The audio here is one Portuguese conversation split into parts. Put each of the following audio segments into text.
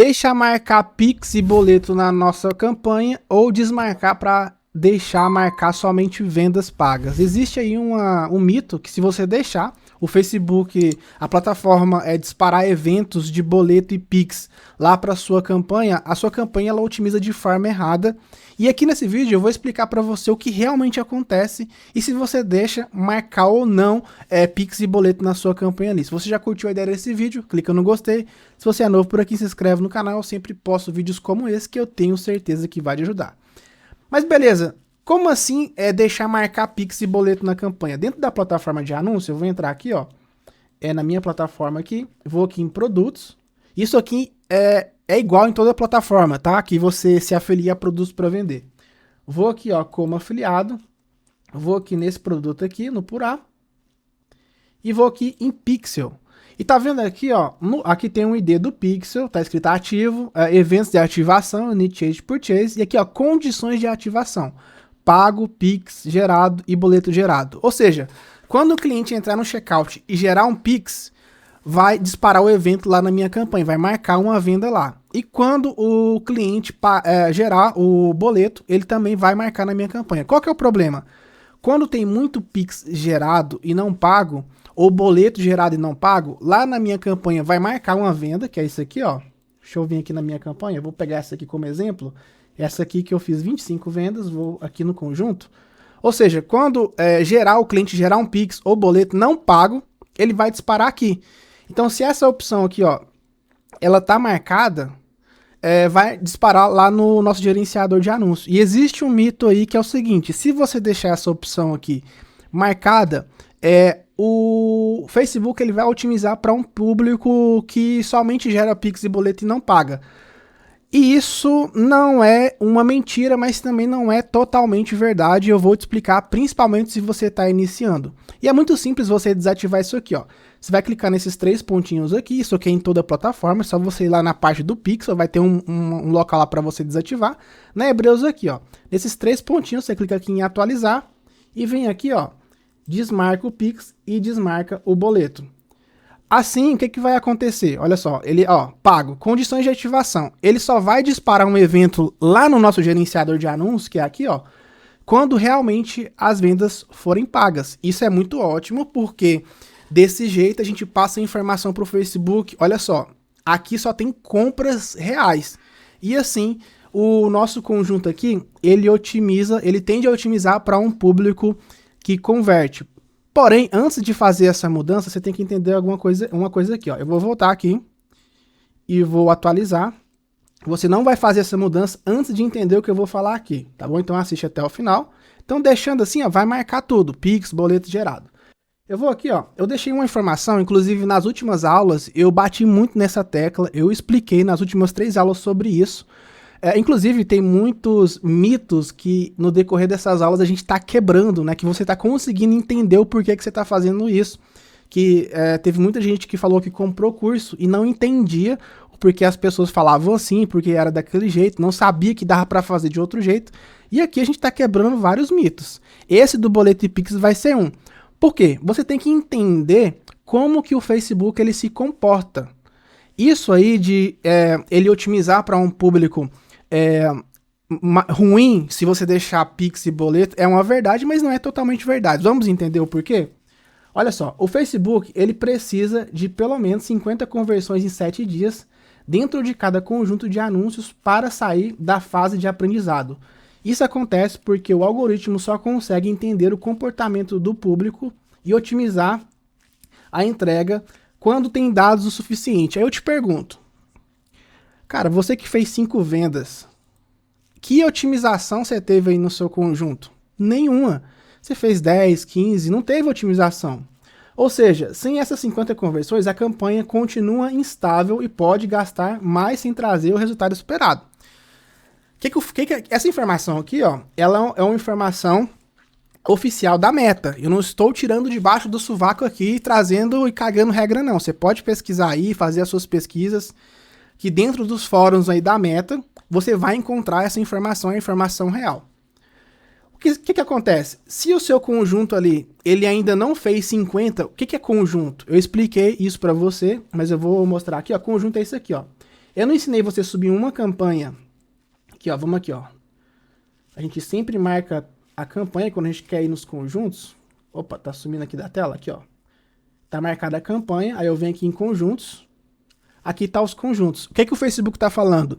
Deixar marcar Pix e boleto na nossa campanha ou desmarcar para deixar marcar somente vendas pagas. Existe aí um mito que se você deixar o Facebook, a plataforma disparar eventos de boleto e Pix lá para sua campanha, a sua campanha ela otimiza de forma errada. E aqui nesse vídeo eu vou explicar para você o que realmente acontece e se você deixa marcar ou não Pix e boleto na sua campanha ali. Se você já curtiu a ideia desse vídeo, clica no gostei. Se você é novo por aqui, se inscreve no canal. Eu sempre posto vídeos como esse que eu tenho certeza que vai te ajudar. Mas beleza, como assim deixar marcar Pix e boleto na campanha? Dentro da plataforma de anúncio, eu vou entrar aqui, ó, na minha plataforma aqui, vou aqui em produtos. Isso aqui é igual em toda a plataforma, tá? Que você se afilia a produtos para vender. Vou aqui, ó, como afiliado, vou aqui nesse produto aqui, no Purá, e vou aqui em Pixel. E tá vendo aqui, ó, aqui tem um ID do Pixel, tá escrito ativo, eventos de ativação, initiate purchase, e aqui, ó, condições de ativação, pago, Pix gerado e boleto gerado. Ou seja, quando o cliente entrar no checkout e gerar um Pix, vai disparar o evento lá na minha campanha, vai marcar uma venda lá. E quando o cliente gerar o boleto, ele também vai marcar na minha campanha. Qual que é o problema? Quando tem muito Pix gerado e não pago, ou boleto gerado e não pago, lá na minha campanha vai marcar uma venda, que é isso aqui, ó. Deixa eu vir aqui na minha campanha, vou pegar essa aqui como exemplo. Essa aqui que eu fiz 25 vendas, vou aqui no conjunto. Ou seja, quando o cliente gerar um Pix ou boleto não pago, ele vai disparar aqui. Então, se essa opção aqui, ó, ela tá marcada, vai disparar lá no nosso gerenciador de anúncio. E existe um mito aí que é o seguinte, se você deixar essa opção aqui marcada, o Facebook ele vai otimizar para um público que somente gera Pix e boleto e não paga. E isso não é uma mentira, mas também não é totalmente verdade. Eu vou te explicar, principalmente se você está iniciando. E é muito simples você desativar isso aqui, ó. Você vai clicar nesses 3 pontinhos aqui, isso aqui é em toda a plataforma, é só você ir lá na parte do Pixel, vai ter um local lá para você desativar. Na Hebreus aqui, ó, nesses 3 pontinhos, você clica aqui em atualizar e vem aqui, ó, desmarca o Pix e desmarca o boleto. Assim, o que vai acontecer? Olha só, ele, ó, pago, condições de ativação. Ele só vai disparar um evento lá no nosso gerenciador de anúncios, que é aqui, ó, quando realmente as vendas forem pagas. Isso é muito ótimo, porque desse jeito a gente passa a informação para o Facebook. Olha só, aqui só tem compras reais. E assim, o nosso conjunto aqui, ele tende a otimizar para um público que converte. Porém, antes de fazer essa mudança, você tem que entender uma coisa aqui, ó. Eu vou voltar aqui e vou atualizar. Você não vai fazer essa mudança antes de entender o que eu vou falar aqui, tá bom? Então assiste até o final. Então deixando assim, ó, vai marcar tudo, Pix, boleto gerado. Eu vou aqui, ó, eu deixei uma informação, inclusive nas últimas aulas, eu bati muito nessa tecla, eu expliquei nas últimas 3 aulas sobre isso. Inclusive, tem muitos mitos que no decorrer dessas aulas a gente está quebrando, né? Que você está conseguindo entender o porquê que você está fazendo isso. Que teve muita gente que falou que comprou curso e não entendia o porquê as pessoas falavam assim, porque era daquele jeito, não sabia que dava para fazer de outro jeito. E aqui a gente está quebrando vários mitos. Esse do boleto e Pix vai ser um. Por quê? Você tem que entender como que o Facebook ele se comporta. Isso aí de ele otimizar para um público ruim, se você deixar Pix e boleto, é uma verdade, mas não é totalmente verdade. Vamos entender o porquê? Olha só, o Facebook ele precisa de pelo menos 50 conversões em 7 dias dentro de cada conjunto de anúncios para sair da fase de aprendizado. Isso acontece porque o algoritmo só consegue entender o comportamento do público e otimizar a entrega quando tem dados o suficiente. Aí eu te pergunto, cara, você que fez 5 vendas, que otimização você teve aí no seu conjunto? Nenhuma. Você fez 10, 15, não teve otimização. Ou seja, sem essas 50 conversões, a campanha continua instável e pode gastar mais sem trazer o resultado esperado. Essa informação aqui, ó, ela é uma informação oficial da Meta. Eu não estou tirando debaixo do sovaco aqui, trazendo e cagando regra, não. Você pode pesquisar aí, fazer as suas pesquisas, que dentro dos fóruns aí da Meta, você vai encontrar essa informação, a informação real. O que acontece? Se o seu conjunto ali, ele ainda não fez 50, o que é conjunto? Eu expliquei isso para você, mas eu vou mostrar aqui, ó. Conjunto é isso aqui, ó. Eu não ensinei você a subir uma campanha. Aqui, ó, vamos aqui, ó. A gente sempre marca a campanha quando a gente quer ir nos conjuntos. Opa, tá sumindo aqui da tela, aqui, ó. Tá marcada a campanha, aí eu venho aqui em conjuntos. Aqui tá os conjuntos. O que que o Facebook tá falando?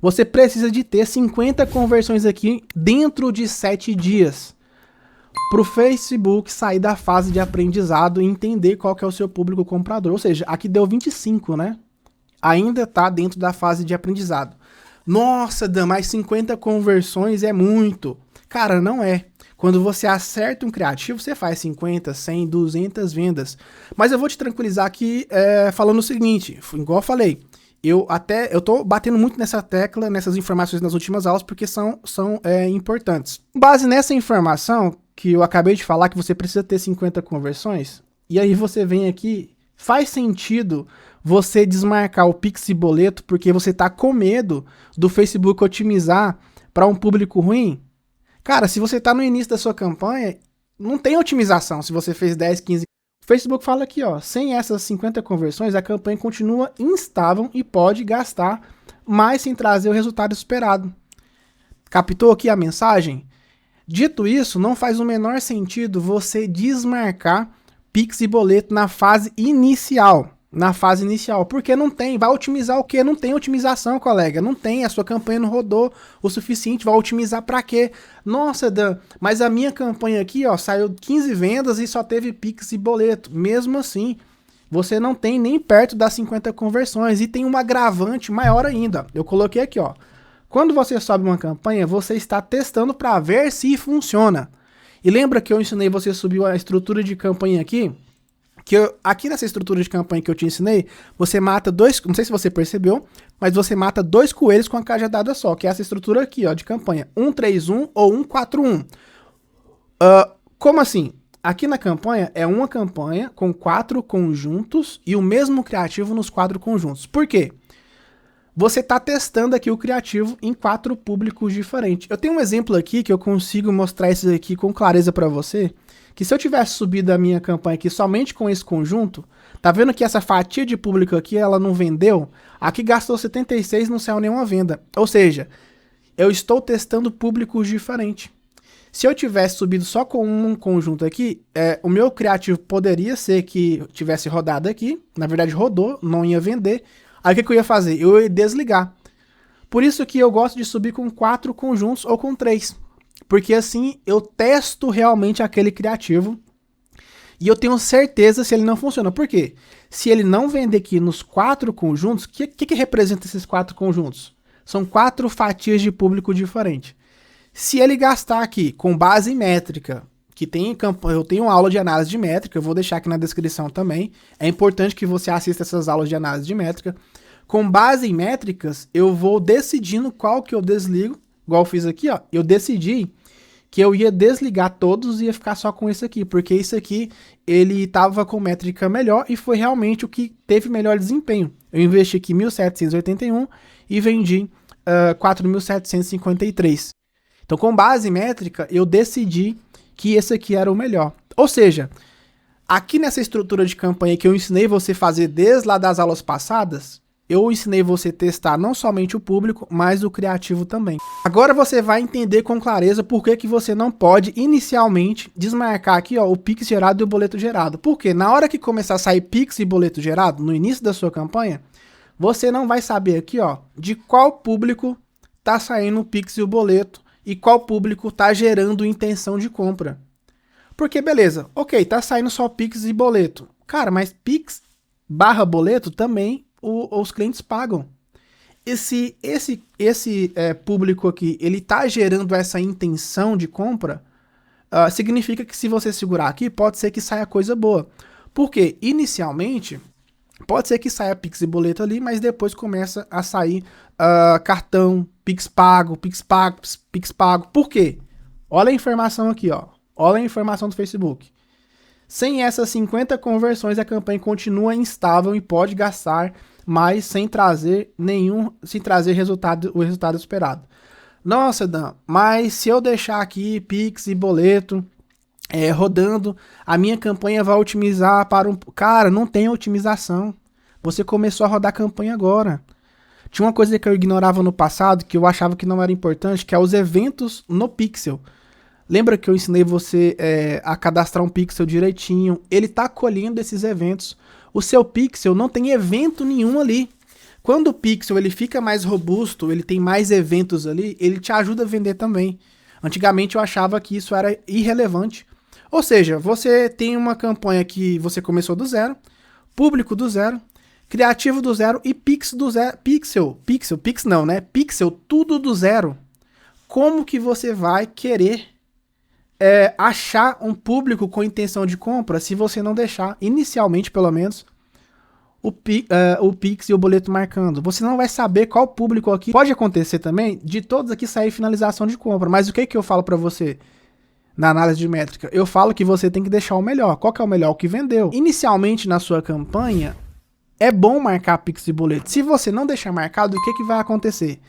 Você precisa de ter 50 conversões aqui dentro de 7 dias. Para o Facebook sair da fase de aprendizado e entender qual que é o seu público comprador. Ou seja, aqui deu 25, né? Ainda está dentro da fase de aprendizado. Nossa, Dan, mais 50 conversões é muito. Cara, não é. Quando você acerta um criativo, você faz 50, 100, 200 vendas. Mas eu vou te tranquilizar aqui falando o seguinte, igual eu falei, eu tô batendo muito nessa tecla, nessas informações nas últimas aulas, porque são importantes. Com base nessa informação que eu acabei de falar, que você precisa ter 50 conversões, e aí você vem aqui, faz sentido você desmarcar o Pix e boleto porque você tá com medo do Facebook otimizar para um público ruim? Cara, se você tá no início da sua campanha, não tem otimização se você fez 10, 15... O Facebook fala aqui, ó, sem essas 50 conversões, a campanha continua instável e pode gastar mais sem trazer o resultado esperado. Captou aqui a mensagem? Dito isso, não faz o menor sentido você desmarcar Pix e boleto na fase inicial. Porque não tem. Vai otimizar o quê? Não tem otimização, colega. Não tem. A sua campanha não rodou o suficiente. Vai otimizar pra quê? Nossa, Dan, mas a minha campanha aqui, ó, saiu 15 vendas e só teve Pix e boleto. Mesmo assim, você não tem nem perto das 50 conversões. E tem um agravante maior ainda. Eu coloquei aqui, ó. Quando você sobe uma campanha, você está testando para ver se funciona. E lembra que eu ensinei você a subir a estrutura de campanha aqui? Aqui nessa estrutura de campanha que eu te ensinei, você mata dois, não sei se você percebeu, mas você mata 2 coelhos com a cajadada só, que é essa estrutura aqui, ó, de campanha, 1-3-1 ou 1-4-1. Como assim? Aqui na campanha é uma campanha com 4 conjuntos e o mesmo criativo nos 4 conjuntos. Por quê? Você está testando aqui o criativo em 4 públicos diferentes. Eu tenho um exemplo aqui que eu consigo mostrar isso aqui com clareza para você, que se eu tivesse subido a minha campanha aqui somente com esse conjunto, tá vendo que essa fatia de público aqui, ela não vendeu? Aqui gastou 76 e não saiu nenhuma venda. Ou seja, eu estou testando públicos diferentes. Se eu tivesse subido só com um conjunto aqui, o meu criativo poderia ser que tivesse rodado aqui, na verdade rodou, não ia vender. Aí o que eu ia fazer? Eu ia desligar. Por isso que eu gosto de subir com 4 conjuntos ou com 3. Porque assim eu testo realmente aquele criativo e eu tenho certeza se ele não funciona. Por quê? Se ele não vender aqui nos 4 conjuntos, o que representa esses 4 conjuntos? São 4 fatias de público diferentes. Se ele gastar aqui com base em métrica, eu tenho aula de análise de métrica, eu vou deixar aqui na descrição também. É importante que você assista essas aulas de análise de métrica. Com base em métricas, eu vou decidindo qual que eu desligo. Igual eu fiz aqui, ó. Eu decidi que eu ia desligar todos e ia ficar só com esse aqui. Porque esse aqui, ele tava com métrica melhor e foi realmente o que teve melhor desempenho. Eu investi aqui 1.781 e vendi 4.753. Então, com base em métrica, eu decidi que esse aqui era o melhor. Ou seja, aqui nessa estrutura de campanha que eu ensinei você fazer desde lá das aulas passadas, eu ensinei você a testar não somente o público, mas o criativo também. Agora você vai entender com clareza por que você não pode inicialmente desmarcar aqui, ó, o Pix gerado e o boleto gerado. Porque na hora que começar a sair Pix e boleto gerado, no início da sua campanha, você não vai saber aqui, ó, de qual público tá saindo o Pix e o boleto e qual público tá gerando intenção de compra. Porque beleza, ok, tá saindo só Pix e boleto. Cara, mas Pix / boleto também os clientes pagam. Esse público aqui, ele tá gerando essa intenção de compra, significa que se você segurar aqui, pode ser que saia coisa boa. Porque, inicialmente, pode ser que saia Pix e boleto ali, mas depois começa a sair cartão, Pix pago. Por quê? Olha a informação aqui, ó. Olha a informação do Facebook. Sem essas 50 conversões, a campanha continua instável e pode gastar mais sem trazer o resultado esperado. Nossa, Dan, mas se eu deixar aqui Pix e boleto rodando, a minha campanha vai otimizar para um... Cara, não tem otimização. Você começou a rodar a campanha agora. Tinha uma coisa que eu ignorava no passado, que eu achava que não era importante, que é os eventos no Pixel. Lembra que eu ensinei você a cadastrar um Pixel direitinho? Ele tá colhendo esses eventos. O seu Pixel não tem evento nenhum ali. Quando o Pixel ele fica mais robusto, ele tem mais eventos ali, ele te ajuda a vender também. Antigamente eu achava que isso era irrelevante. Ou seja, você tem uma campanha que você começou do zero, público do zero, criativo do zero e Pix do zero. Pix não, né? Pixel tudo do zero. Como que você vai querer achar um público com intenção de compra se você não deixar, inicialmente pelo menos, o Pix e o boleto marcando? Você não vai saber qual público aqui. Pode acontecer também de todos aqui sair finalização de compra, mas o que que eu falo pra você na análise de métrica? Eu falo que você tem que deixar o melhor. Qual que é o melhor? O que vendeu. Inicialmente na sua campanha, é bom marcar Pix e boleto. Se você não deixar marcado, o que que vai acontecer?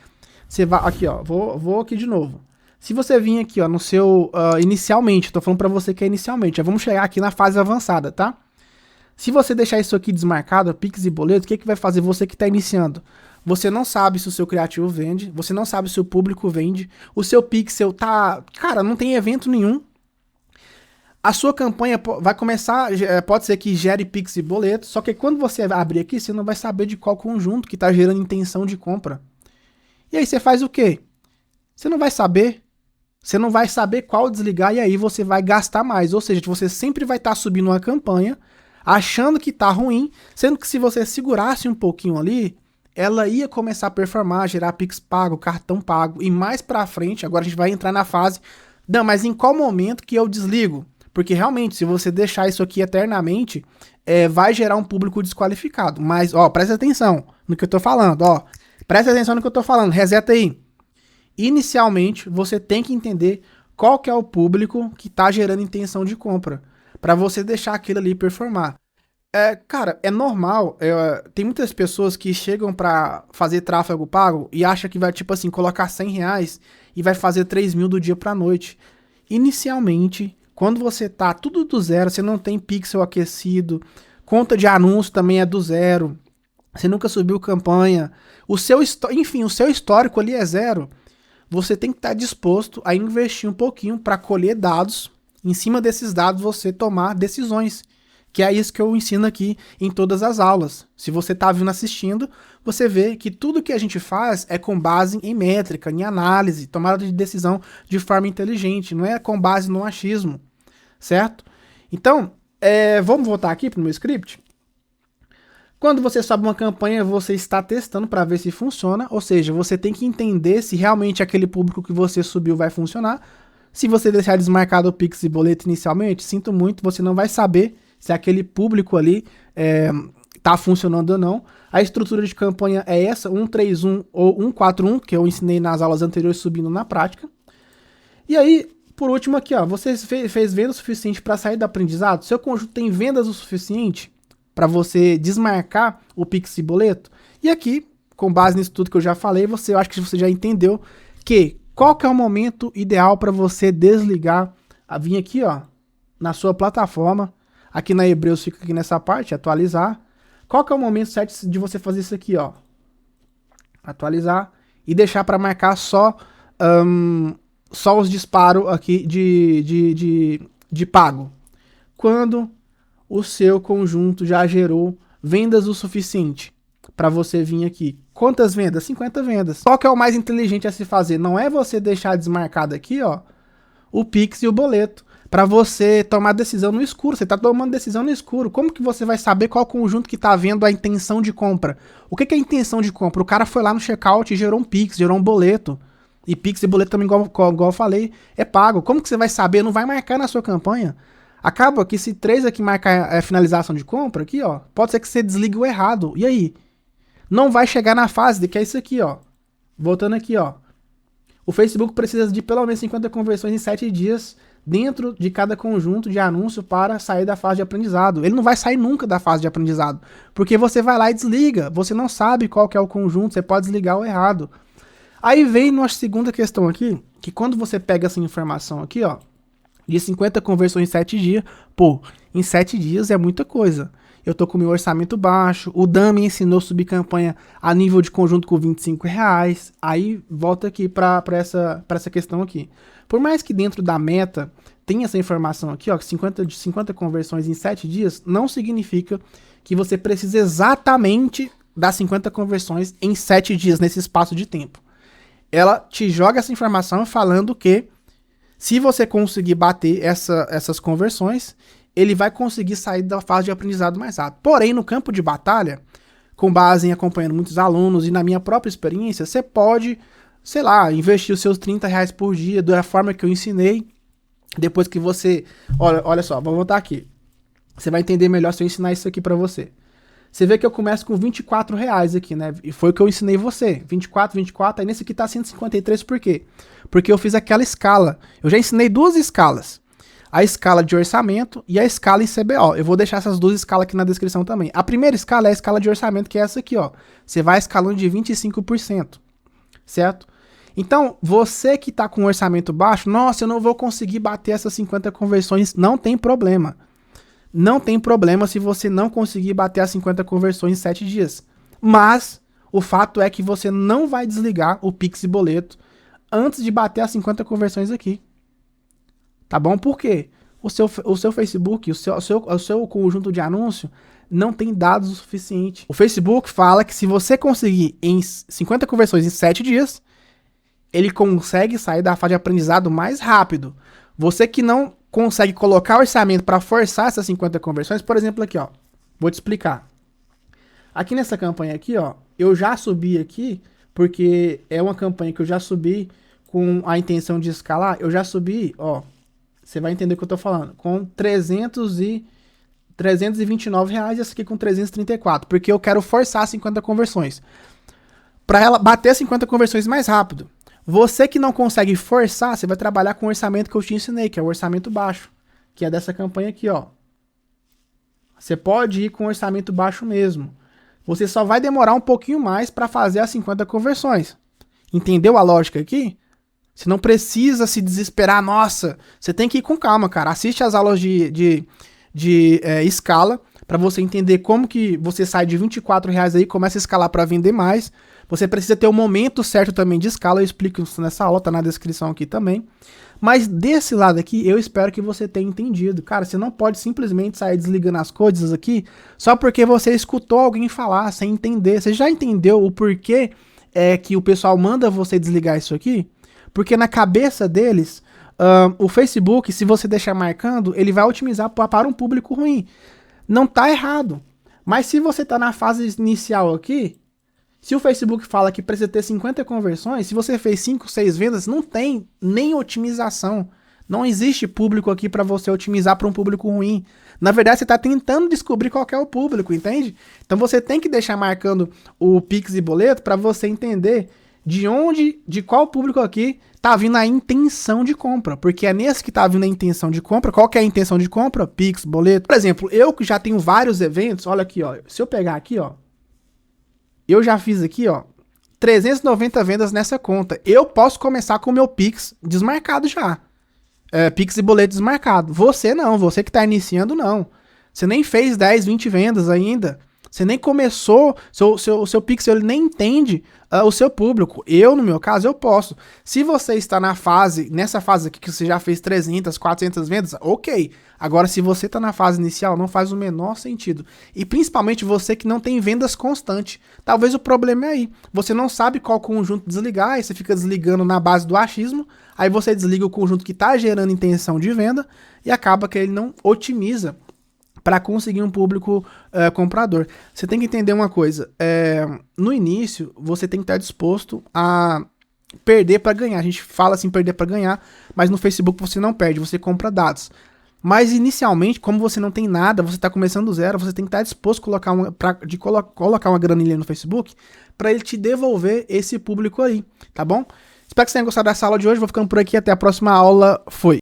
Você vai, aqui ó, vou aqui de novo. Se você vir aqui ó, no seu, inicialmente, tô falando pra você que é inicialmente, já vamos chegar aqui na fase avançada, tá? Se você deixar isso aqui desmarcado, Pix e boleto, o que que vai fazer você que tá iniciando? Você não sabe se o seu criativo vende, você não sabe se o público vende, o seu Pixel tá, cara, não tem evento nenhum. A sua campanha vai começar, pode ser que gere Pix e boleto, só que quando você abrir aqui, você não vai saber de qual conjunto que tá gerando intenção de compra. E aí você faz o quê? Você não vai saber. Você não vai saber qual desligar e aí você vai gastar mais. Ou seja, você sempre vai estar subindo uma campanha, achando que tá ruim, sendo que se você segurasse um pouquinho ali, ela ia começar a performar, gerar Pix pago, cartão pago. E mais pra frente, agora a gente vai entrar na fase, não, mas em qual momento que eu desligo? Porque realmente, se você deixar isso aqui eternamente, vai gerar um público desqualificado. Mas, ó, presta atenção no que eu tô falando, ó. Presta atenção no que eu tô falando, reseta aí. Inicialmente, você tem que entender qual que é o público que tá gerando intenção de compra, para você deixar aquilo ali performar. Cara, é normal, tem muitas pessoas que chegam para fazer tráfego pago e acham que vai, tipo assim, colocar R$100 e vai fazer 3 mil do dia pra noite. Inicialmente, quando você tá tudo do zero, você não tem pixel aquecido, conta de anúncio também é do zero, você nunca subiu campanha, o seu histórico ali é zero, você tem que estar disposto a investir um pouquinho para colher dados, em cima desses dados você tomar decisões, que é isso que eu ensino aqui em todas as aulas. Se você está vindo assistindo, você vê que tudo que a gente faz é com base em métrica, em análise, tomada de decisão de forma inteligente, não é com base no achismo, certo? Então, vamos voltar aqui para o meu script. Quando você sobe uma campanha, você está testando para ver se funciona, ou seja, você tem que entender se realmente aquele público que você subiu vai funcionar. Se você deixar desmarcado o Pix e boleto inicialmente, sinto muito, você não vai saber se aquele público ali está funcionando ou não. A estrutura de campanha é essa, 131 ou 141, que eu ensinei nas aulas anteriores subindo na prática. E aí, por último aqui, ó, você fez venda o suficiente para sair do aprendizado? Seu conjunto tem vendas o suficiente para você desmarcar o Pix e boleto? E aqui, com base nisso tudo que eu já falei, eu acho que você já entendeu que qual que é o momento ideal para você desligar, vir aqui ó, na sua plataforma, aqui na Hebreus fica aqui nessa parte, atualizar. Qual que é o momento certo de você fazer isso aqui, ó? Atualizar e deixar para marcar só os disparos aqui de pago. Quando o seu conjunto já gerou vendas o suficiente para você vir aqui. Quantas vendas? 50 vendas. Qual que é o mais inteligente a se fazer? Não é você deixar desmarcado aqui, ó, o Pix e o boleto, para você tomar decisão no escuro. Você tá tomando decisão no escuro. Como que você vai saber qual conjunto que tá vendo a intenção de compra? O que é a intenção de compra? O cara foi lá no checkout e gerou um Pix, gerou um boleto. E Pix e boleto também, igual eu falei, é pago. Como que você vai saber? Não vai marcar na sua campanha. Acaba que se 3 aqui marcar a finalização de compra, aqui ó, pode ser que você desligue o errado. E aí? Não vai chegar na fase de que é isso aqui, ó. Voltando aqui, ó. O Facebook precisa de pelo menos 50 conversões em 7 dias dentro de cada conjunto de anúncio para sair da fase de aprendizado. Ele não vai sair nunca da fase de aprendizado, porque você vai lá e desliga. Você não sabe qual que é o conjunto, você pode desligar o errado. Aí vem nossa segunda questão aqui, que quando você pega essa informação aqui, ó, de 50 conversões em 7 dias, pô, em 7 dias é muita coisa. eu tô com meu orçamento baixo, o Dan me ensinou a subir campanha a nível de conjunto com R$ 25, aí volta aqui pra essa questão aqui. Por mais que dentro da meta tenha essa informação aqui, ó, que 50 conversões em 7 dias, não significa que você precisa exatamente das 50 conversões em 7 dias, nesse espaço de tempo. Ela te joga essa informação falando que se você conseguir bater essas conversões, ele vai conseguir sair da fase de aprendizado mais rápido. Porém, no campo de batalha, com base em acompanhando muitos alunos e na minha própria experiência, você pode, sei lá, investir os seus R$ 30 por dia da forma que eu ensinei. Depois que você... Olha só, vou voltar aqui. Você vai entender melhor se eu ensinar isso aqui pra você. Você vê que eu começo com R$ 24 aqui, né? E foi o que eu ensinei você. 24, aí nesse aqui tá 153, por quê? Porque eu fiz aquela escala. Eu já ensinei 2 escalas. A escala de orçamento e a escala em CBO. Eu vou deixar essas 2 escalas aqui na descrição também. A primeira escala é a escala de orçamento, que é essa aqui, ó. Você vai escalando de 25%, certo? Então, você que tá com um orçamento baixo, nossa, eu não vou conseguir bater essas 50 conversões, não tem problema. Não tem problema se você não conseguir bater as 50 conversões em 7 dias. Mas o fato é que você não vai desligar o Pix e boleto antes de bater as 50 conversões aqui. Tá bom? Por quê? O seu Facebook, o seu conjunto de anúncio não tem dados o suficiente. O Facebook fala que se você conseguir em 50 conversões em 7 dias, ele consegue sair da fase de aprendizado mais rápido. Você que não consegue colocar orçamento para forçar essas 50 conversões, por exemplo, aqui, ó. Vou te explicar. Aqui nessa campanha aqui, ó, eu já subi aqui, porque é uma campanha que eu já subi com a intenção de escalar. Eu já subi, ó, você vai entender o que eu tô falando, com R$ 329 reais, e essa aqui com 334, porque eu quero forçar 50 conversões. Para ela bater 50 conversões mais rápido. Você que não consegue forçar, você vai trabalhar com o orçamento que eu te ensinei, que é o orçamento baixo, que é dessa campanha aqui, ó. Você pode ir com um orçamento baixo mesmo. Você só vai demorar um pouquinho mais para fazer as 50 conversões. Entendeu a lógica aqui? Você não precisa se desesperar, nossa, você tem que ir com calma, cara. Assiste as aulas de escala para você entender como que você sai de R$ 24 aí e começa a escalar para vender mais. Você precisa ter o momento certo também de escala, eu explico isso nessa aula, tá na descrição aqui também. Mas desse lado aqui, eu espero que você tenha entendido. Cara, você não pode simplesmente sair desligando as coisas aqui só porque você escutou alguém falar sem entender. Você já entendeu o porquê que o pessoal manda você desligar isso aqui? Porque na cabeça deles, o Facebook, se você deixar marcando, ele vai otimizar para um público ruim. Não tá errado. Mas se você tá na fase inicial aqui, se o Facebook fala que precisa ter 50 conversões, se você fez 5, 6 vendas, não tem nem otimização. Não existe público aqui para você otimizar para um público ruim. Na verdade, você está tentando descobrir qual que é o público, entende? Então você tem que deixar marcando o Pix e boleto para você entender de qual público aqui tá vindo a intenção de compra. Porque é nesse que tá vindo a intenção de compra. Qual que é a intenção de compra? Pix, boleto. Por exemplo, eu que já tenho vários eventos, olha aqui, ó. Se eu pegar aqui, ó. Eu já fiz aqui, ó, 390 vendas nessa conta. Eu posso começar com o meu Pix desmarcado já. Pix e boleto desmarcado. Você não, você que está iniciando não. Você nem fez 10, 20 vendas ainda. Você nem começou, o seu Pix ele nem entende o seu público. Eu, no meu caso, eu posso. Se você está nessa fase aqui que você já fez 300, 400 vendas, ok. Agora, se você está na fase inicial, não faz o menor sentido. E principalmente você que não tem vendas constantes. Talvez o problema é aí. Você não sabe qual conjunto desligar, aí você fica desligando na base do achismo, aí você desliga o conjunto que está gerando intenção de venda e acaba que ele não otimiza para conseguir um público comprador. Você tem que entender uma coisa, no início você tem que estar disposto a perder para ganhar. A gente fala assim, perder para ganhar, mas no Facebook você não perde, você compra dados. Mas inicialmente, como você não tem nada, você está começando do zero, você tem que estar disposto a colocar uma graninha no Facebook para ele te devolver esse público aí, tá bom? Espero que você tenha gostado dessa aula de hoje, vou ficando por aqui, até a próxima aula, fui!